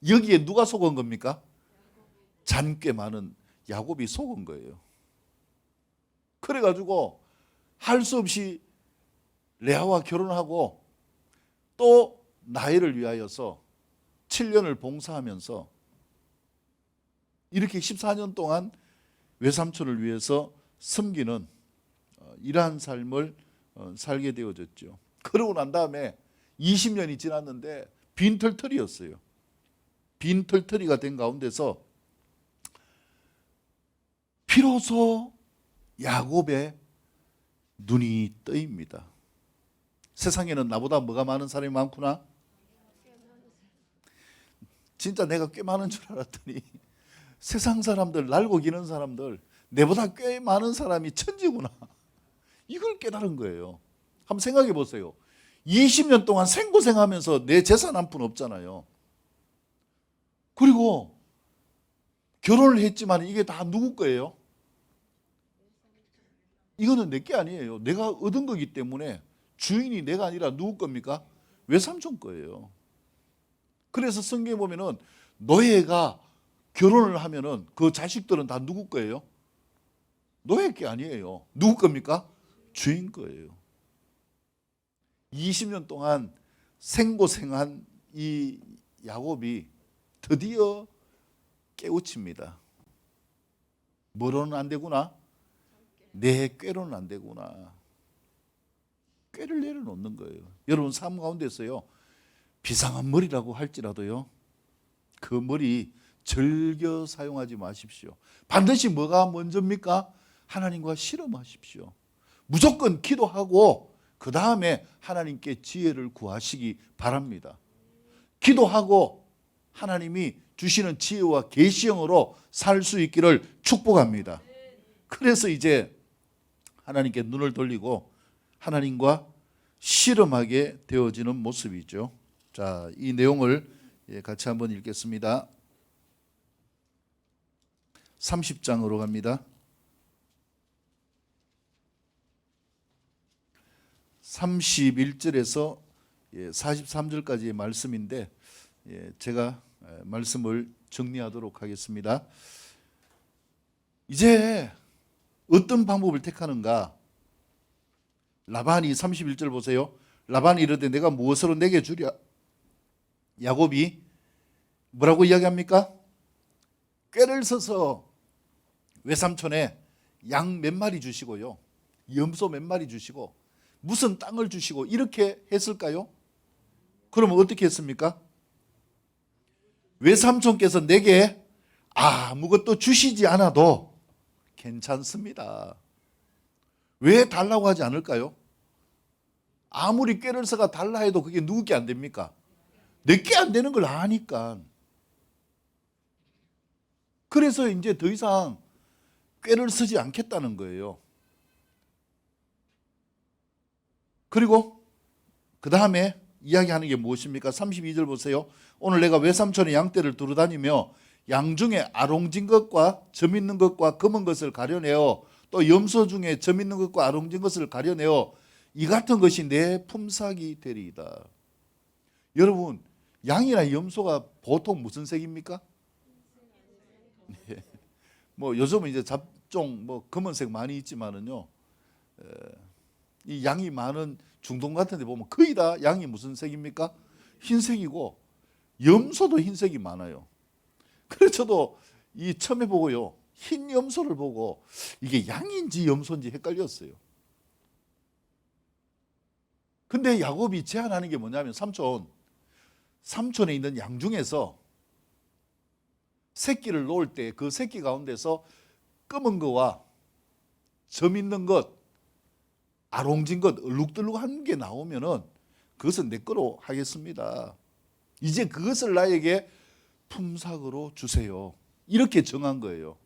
여기에 누가 속은 겁니까? 잔꽤 많은 야곱이 속은 거예요. 그래가지고 할 수 없이 레아와 결혼하고 또 나일을 위하여서 7년을 봉사하면서 이렇게 14년 동안 외삼촌을 위해서 섬기는 이러한 삶을 살게 되어졌죠. 그러고 난 다음에 20년이 지났는데 빈털터리였어요. 빈털터리가 된 가운데서 비로소 야곱의 눈이 떠입니다. 세상에는 나보다 뭐가 많은 사람이 많구나. 진짜 내가 꽤 많은 줄 알았더니 세상 사람들, 날고 기는 사람들, 내보다 꽤 많은 사람이 천지구나. 이걸 깨달은 거예요. 한번 생각해 보세요. 20년 동안 생고생하면서 내 재산 한 푼 없잖아요. 그리고 결혼을 했지만 이게 다 누구 거예요? 이거는 내 게 아니에요. 내가 얻은 거기 때문에 주인이 내가 아니라 누구 겁니까? 외삼촌 거예요. 그래서 성경에 보면은 노예가 결혼을 하면은 그 자식들은 다 누구 거예요? 노예 게 아니에요. 누구 겁니까? 주인 거예요. 20년 동안 생고생한 이 야곱이 드디어 깨우칩니다. 뭐로는 안 되구나? 내 꾀로는 안 되구나. 꾀를 내려놓는 거예요. 여러분 삶 가운데서요, 비상한 머리라고 할지라도요, 그 머리 즐겨 사용하지 마십시오. 반드시 뭐가 먼저입니까? 하나님과 씨름하십시오. 무조건 기도하고 그 다음에 하나님께 지혜를 구하시기 바랍니다. 기도하고 하나님이 주시는 지혜와 계시형으로 살 수 있기를 축복합니다. 그래서 이제 하나님께 눈을 돌리고 하나님과 씨름하게 되어지는 모습이죠. 자, 이 내용을 같이 한번 읽겠습니다. 30장으로 갑니다. 31절에서 43절까지의 말씀인데 제가 말씀을 정리하도록 하겠습니다. 이제 어떤 방법을 택하는가? 라반이 31절 보세요. 라반이 이르되 내가 무엇으로 내게 주랴? 야곱이 뭐라고 이야기합니까? 꾀를 써서 외삼촌에 양 몇 마리 주시고요, 염소 몇 마리 주시고 무슨 땅을 주시고 이렇게 했을까요? 그러면 어떻게 했습니까? 외삼촌께서 내게 아무것도 주시지 않아도 괜찮습니다. 왜 달라고 하지 않을까요? 아무리 꾀를 써가 달라 해도 그게 누구 게 안 됩니까? 내 게 안 되는 걸 아니까. 그래서 이제 더 이상 꾀를 쓰지 않겠다는 거예요. 그리고 그 다음에 이야기하는 게 무엇입니까? 32절 보세요. 오늘 내가 외삼촌의 양떼를 두루다니며 양 중에 아롱진 것과 점 있는 것과 검은 것을 가려내어 또 염소 중에 점 있는 것과 아롱진 것을 가려내어 이 같은 것이 내 품삯이 되리이다. 여러분, 양이나 염소가 보통 무슨 색입니까? 뭐 요즘은 이제 잡종 뭐 검은색 많이 있지만은요, 이 양이 많은 중동 같은 데 보면 거의 다 양이 무슨 색입니까? 흰색이고 염소도 흰색이 많아요. 그래서 저도 이 처음에 보고요, 흰 염소를 보고 이게 양인지 염소인지 헷갈렸어요. 근데 야곱이 제안하는 게 뭐냐면 삼촌에 있는 양 중에서 새끼를 놓을 때 그 새끼 가운데서 검은 거와 점 있는 것, 아롱진 것, 얼룩덜룩한 게 나오면은 그것은 내 거로 하겠습니다. 이제 그것을 나에게 품삯으로 주세요. 이렇게 정한 거예요.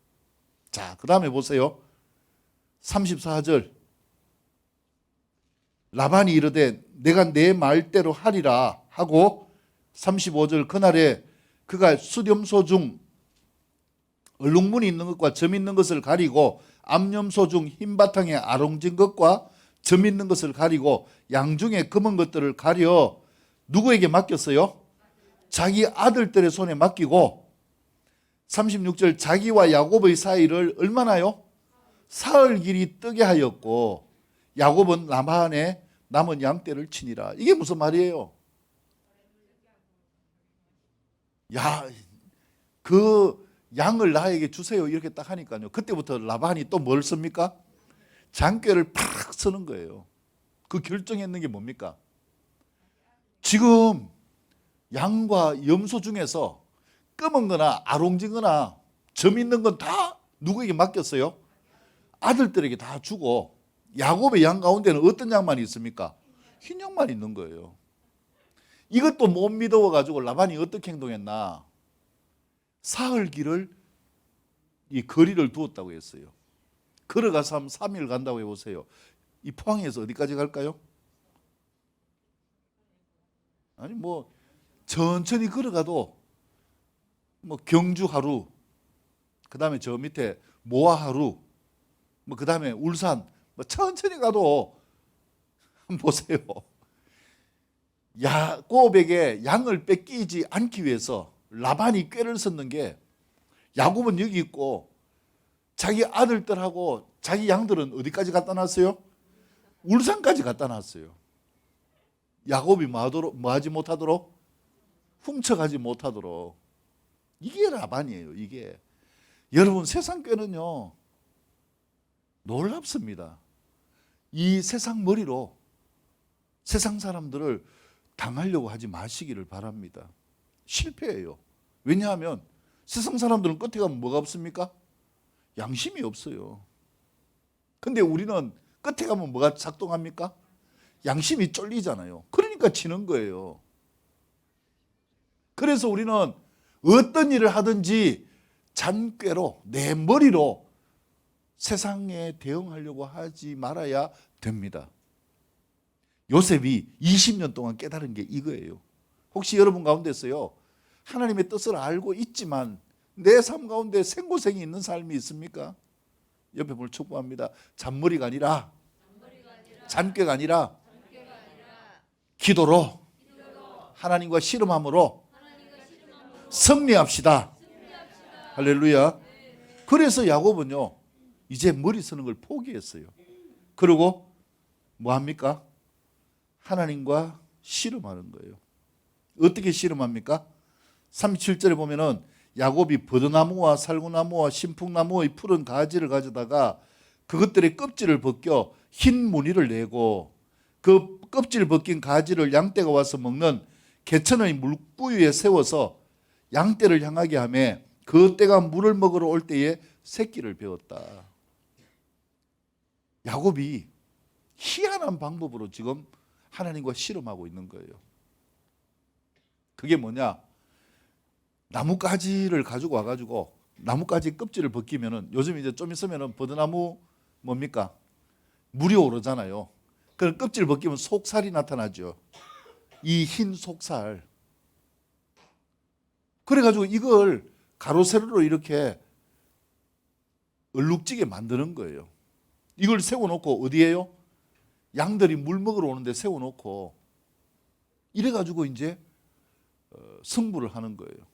자, 그 다음에 보세요. 34절. 라반이 이르되 내가 내 말대로 하리라 하고 35절 그날에 그가 숫염소 중 얼룩무늬 있는 것과 점 있는 것을 가리고 암염소 중 흰 바탕에 아롱진 것과 점 있는 것을 가리고 양 중에 검은 것들을 가려 누구에게 맡겼어요? 자기 아들들의 손에 맡기고 36절 자기와 야곱의 사이를 얼마나요? 사흘 길이 뜨게 하였고 야곱은 라반의 남은 양떼를 치니라. 이게 무슨 말이에요? 야, 그 양을 나에게 주세요 이렇게 딱 하니까요, 그때부터 라반이 또 뭘 씁니까? 장꾀를 팍 서는 거예요. 그 결정했는 게 뭡니까? 지금 양과 염소 중에서 검은 거나 아롱진 거나 점 있는 건 다 누구에게 맡겼어요? 아들들에게 다 주고 야곱의 양 가운데는 어떤 양만 있습니까? 흰 양만 있는 거예요. 이것도 못 믿어가지고 라반이 어떻게 행동했나? 사흘 길을 이 거리를 두었다고 했어요. 걸어가서 한 3일 간다고 해보세요. 이 포항에서 어디까지 갈까요? 아니 뭐 천천히 걸어가도 뭐 경주 하루, 그 다음에 저 밑에 모아 하루, 뭐 그 다음에 울산, 뭐 천천히 가도 한번 보세요. 야곱에게 양을 뺏기지 않기 위해서 라반이 꾀를 썼는 게, 야곱은 여기 있고 자기 아들들하고 자기 양들은 어디까지 갖다 놨어요? 울산까지 갖다 놨어요. 야곱이 뭐 하지 못하도록? 훔쳐가지 못하도록. 이게 라반이에요. 이게. 여러분, 세상 꾀는요 놀랍습니다. 이 세상 머리로 세상 사람들을 당하려고 하지 마시기를 바랍니다. 실패해요. 왜냐하면 세상 사람들은 끝에 가면 뭐가 없습니까? 양심이 없어요. 근데 우리는 끝에 가면 뭐가 작동합니까? 양심이 쫄리잖아요. 그러니까 지는 거예요. 그래서 우리는 어떤 일을 하든지 잔꾀로, 내 머리로 세상에 대응하려고 하지 말아야 됩니다. 요셉이 20년 동안 깨달은 게 이거예요. 혹시 여러분 가운데서요, 하나님의 뜻을 알고 있지만 내 삶 가운데 생고생이 있는 삶이 있습니까? 옆에 뭘 축복합니다. 잔머리가 아니라, 잔꾀가 아니라 기도로 하나님과 씨름함으로 승리합시다. 할렐루야. 그래서 야곱은요 이제 머리 쓰는 걸 포기했어요. 그리고 뭐 합니까? 하나님과 씨름하는 거예요. 어떻게 씨름합니까? 37절에 보면은 야곱이 버드나무와 살구나무와 신풍나무의 푸른 가지를 가져다가 그것들의 껍질을 벗겨 흰 무늬를 내고 그 껍질 벗긴 가지를 양떼가 와서 먹는 개천의 물구유에 세워서 양떼를 향하게 하며 그 떼가 물을 먹으러 올 때에 새끼를 베었다. 야곱이 희한한 방법으로 지금 하나님과 씨름하고 있는 거예요. 그게 뭐냐? 나뭇가지를 가지고 와가지고 나뭇가지 껍질을 벗기면은, 요즘 이제 좀 있으면은 버드나무 뭡니까? 물이 오르잖아요. 그럼 껍질 벗기면 속살이 나타나죠. 이 흰 속살. 그래가지고 이걸 가로세로로 이렇게 얼룩지게 만드는 거예요. 이걸 세워놓고 어디에요? 양들이 물 먹으러 오는데 세워놓고 이래가지고 이제 승부를 하는 거예요.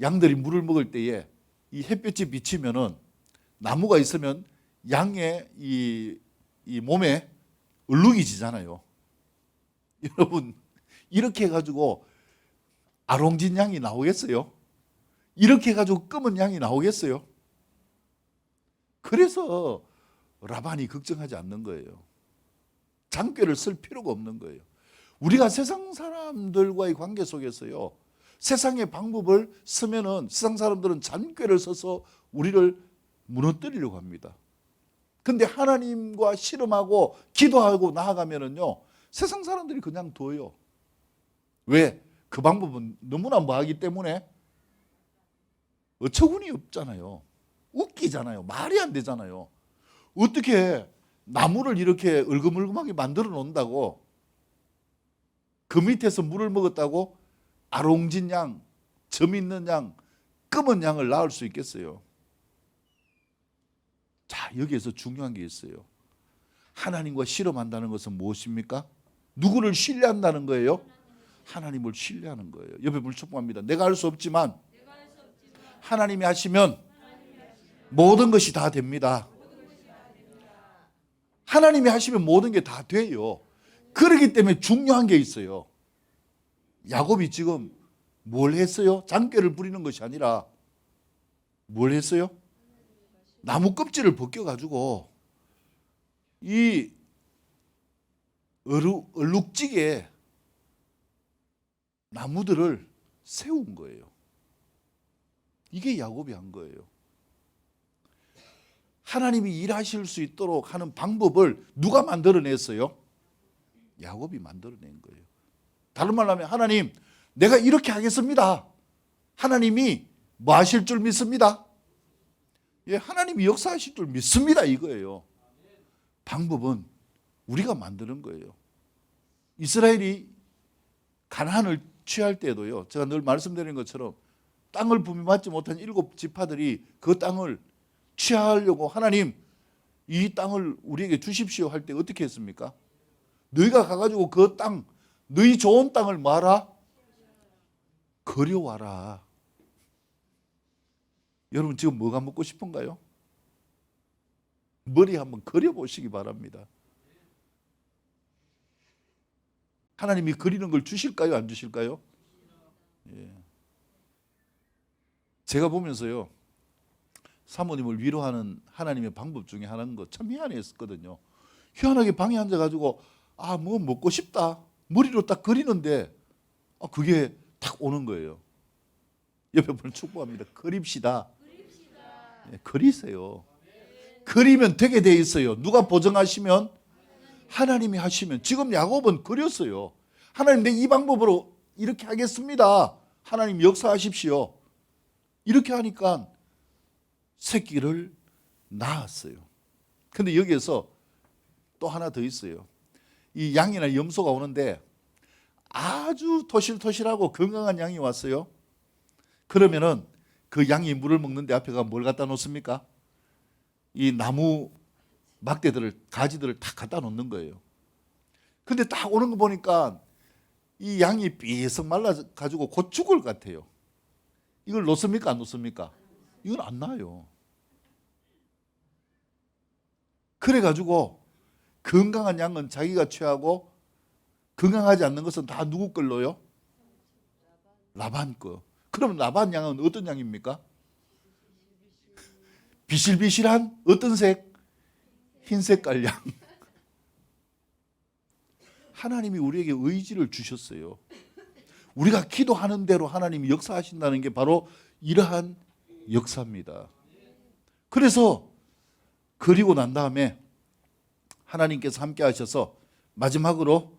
양들이 물을 먹을 때에 이 햇볕이 비치면은 나무가 있으면 양의 이 몸에 얼룩이 지잖아요. 여러분, 이렇게 해가지고 아롱진 양이 나오겠어요? 이렇게 해가지고 검은 양이 나오겠어요? 그래서 라반이 걱정하지 않는 거예요. 장꾀를 쓸 필요가 없는 거예요. 우리가 세상 사람들과의 관계 속에서요, 세상의 방법을 쓰면은 세상 사람들은 잔꾀를 써서 우리를 무너뜨리려고 합니다. 근데 하나님과 씨름하고 기도하고 나아가면은요, 세상 사람들이 그냥 둬요. 왜? 그 방법은 너무나 뭐하기 때문에 어처구니 없잖아요. 웃기잖아요. 말이 안 되잖아요. 어떻게 나무를 이렇게 얼금얼금하게 만들어 놓는다고, 그 밑에서 물을 먹었다고 아롱진 양, 점 있는 양, 검은 양을 낳을 수 있겠어요? 자, 여기에서 중요한 게 있어요. 하나님과 씨름한다는 것은 무엇입니까? 누구를 신뢰한다는 거예요? 하나님을 신뢰하는 거예요. 옆에 물 축복합니다. 내가 할 수 없지만 하나님이 하시면 모든 것이 다 됩니다. 하나님이 하시면 모든 게 다 돼요. 그렇기 때문에 중요한 게 있어요. 야곱이 지금 뭘 했어요? 장꾀를 부리는 것이 아니라 뭘 했어요? 나무 껍질을 벗겨가지고 이 얼룩지게 나무들을 세운 거예요. 이게 야곱이 한 거예요. 하나님이 일하실 수 있도록 하는 방법을 누가 만들어냈어요? 야곱이 만들어낸 거예요. 다른 말로 하면 하나님, 내가 이렇게 하겠습니다. 하나님이 뭐 하실 줄 믿습니다. 예, 하나님이 역사하실 줄 믿습니다. 이거예요. 방법은 우리가 만드는 거예요. 이스라엘이 가나안을 취할 때도요, 제가 늘 말씀드린 것처럼 땅을 분배받지 못한 7지파들이 그 땅을 취하려고 하나님 이 땅을 우리에게 주십시오 할 때 어떻게 했습니까? 너희가 가가지고 그 땅, 너희 좋은 땅을 뭐하라? 거려와라. 여러분 지금 뭐가 먹고 싶은가요? 머리 한번 그려보시기 바랍니다. 하나님이 그리는 걸 주실까요? 안 주실까요? 예. 제가 보면서요, 사모님을 위로하는 하나님의 방법 중에 하나인 거 참 희한했거든요. 희한하게 방에 앉아가지고 뭐 먹고 싶다. 머리로 딱 그리는데 그게 딱 오는 거예요. 옆에 분을 축복합니다. 그립시다. 예, 그리세요. 그리면 되게 돼 있어요. 누가 보증하시면? 하나님이 하시면. 지금 야곱은 그렸어요. 하나님, 내 이 방법으로 이렇게 하겠습니다. 하나님 역사하십시오. 이렇게 하니까 새끼를 낳았어요. 근데 여기에서 또 하나 더 있어요. 이 양이나 염소가 오는데 아주 토실토실하고 건강한 양이 왔어요. 그러면은 그 양이 물을 먹는데 앞에가 뭘 갖다 놓습니까? 이 나무 막대들을, 가지들을 다 갖다 놓는 거예요. 근데 딱 오는 거 보니까 이 양이 삐석 말라가지고 곧 죽을 것 같아요. 이걸 놓습니까? 안 놓습니까? 이건 안 나요. 그래가지고 건강한 양은 자기가 취하고 건강하지 않는 것은 다 누구 걸로요? 라반 거. 그럼 라반 양은 어떤 양입니까? 비실비실한 어떤 색? 흰 색깔 양. 하나님이 우리에게 의지를 주셨어요. 우리가 기도하는 대로 하나님이 역사하신다는 게 바로 이러한 역사입니다. 그래서 그리고 난 다음에 하나님께서 함께 하셔서 마지막으로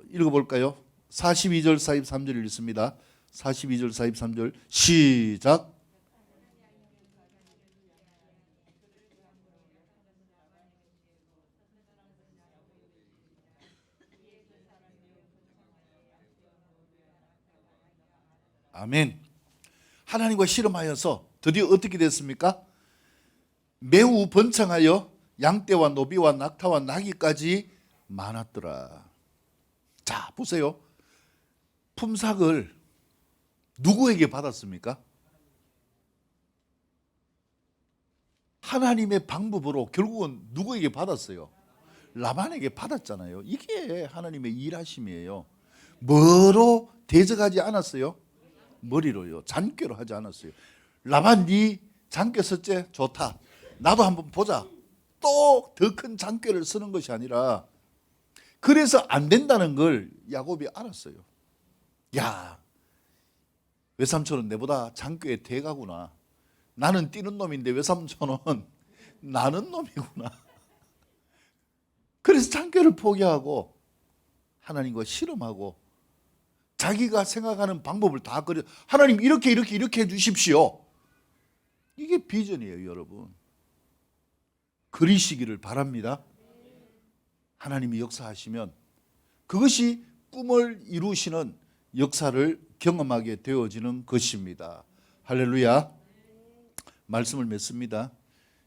읽어볼까요? 42절 43절 읽습니다. 42절 43절 시작. 아멘. 하나님과 씨름하여서 드디어 어떻게 됐습니까? 매우 번창하여 양떼와 노비와 낙타와 나귀까지 많았더라. 자, 보세요. 품삯을 누구에게 받았습니까? 하나님의 방법으로 결국은 누구에게 받았어요? 라반에게 받았잖아요. 이게 하나님의 일하심이에요. 뭐로 대적하지 않았어요? 머리로요. 잔꾀로 하지 않았어요. 라반, 네 잔꾀 썼지? 좋다. 나도 한번 보자. 또 더 큰 잔꾀를 쓰는 것이 아니라, 그래서 안 된다는 걸 야곱이 알았어요. 야, 외삼촌은 내보다 잔꾀에 대가구나. 나는 뛰는 놈인데 외삼촌은 나는 놈이구나. 그래서 잔꾀를 포기하고 하나님과 씨름하고 자기가 생각하는 방법을 다 그려. 하나님 이렇게 해 주십시오. 이게 비전이에요, 여러분. 그리시기를 바랍니다. 하나님이 역사하시면 그것이 꿈을 이루시는 역사를 경험하게 되어지는 것입니다. 할렐루야. 말씀을 맺습니다.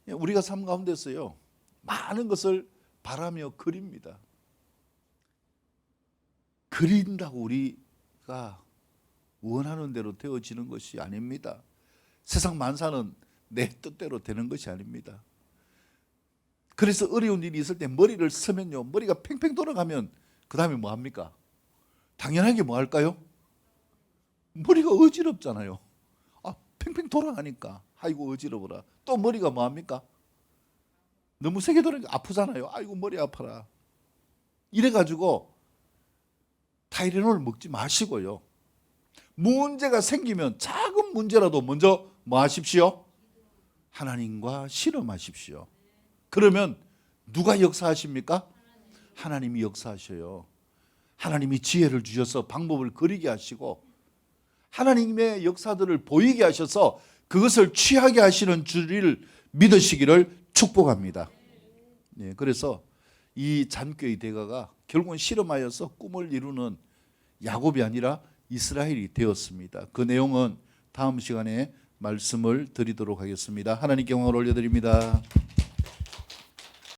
우리가 삶 가운데서요, 많은 것을 바라며 그립니다. 그린다고 우리가 원하는 대로 되어지는 것이 아닙니다. 세상 만사는 내 뜻대로 되는 것이 아닙니다. 그래서 어려운 일이 있을 때 머리를 쓰면요, 머리가 팽팽 돌아가면 그 다음에 뭐 합니까? 당연하게 뭐 할까요? 머리가 어지럽잖아요. 팽팽 돌아가니까 아이고 어지러워라. 또 머리가 뭐합니까? 너무 세게 돌으니까 아프잖아요. 아이고 머리 아파라. 이래가지고 타이레놀 먹지 마시고요. 문제가 생기면 작은 문제라도 먼저 뭐 하십시오? 하나님과 실험하십시오. 그러면 누가 역사하십니까? 하나님이 역사하셔요. 하나님이 지혜를 주셔서 방법을 그리게 하시고 하나님의 역사들을 보이게 하셔서 그것을 취하게 하시는 줄을 믿으시기를 축복합니다. 네, 그래서 이 잔꾀의 대가가 결국은 실험하여서 꿈을 이루는 야곱이 아니라 이스라엘이 되었습니다. 그 내용은 다음 시간에 말씀을 드리도록 하겠습니다. 하나님께 영광을 올려드립니다.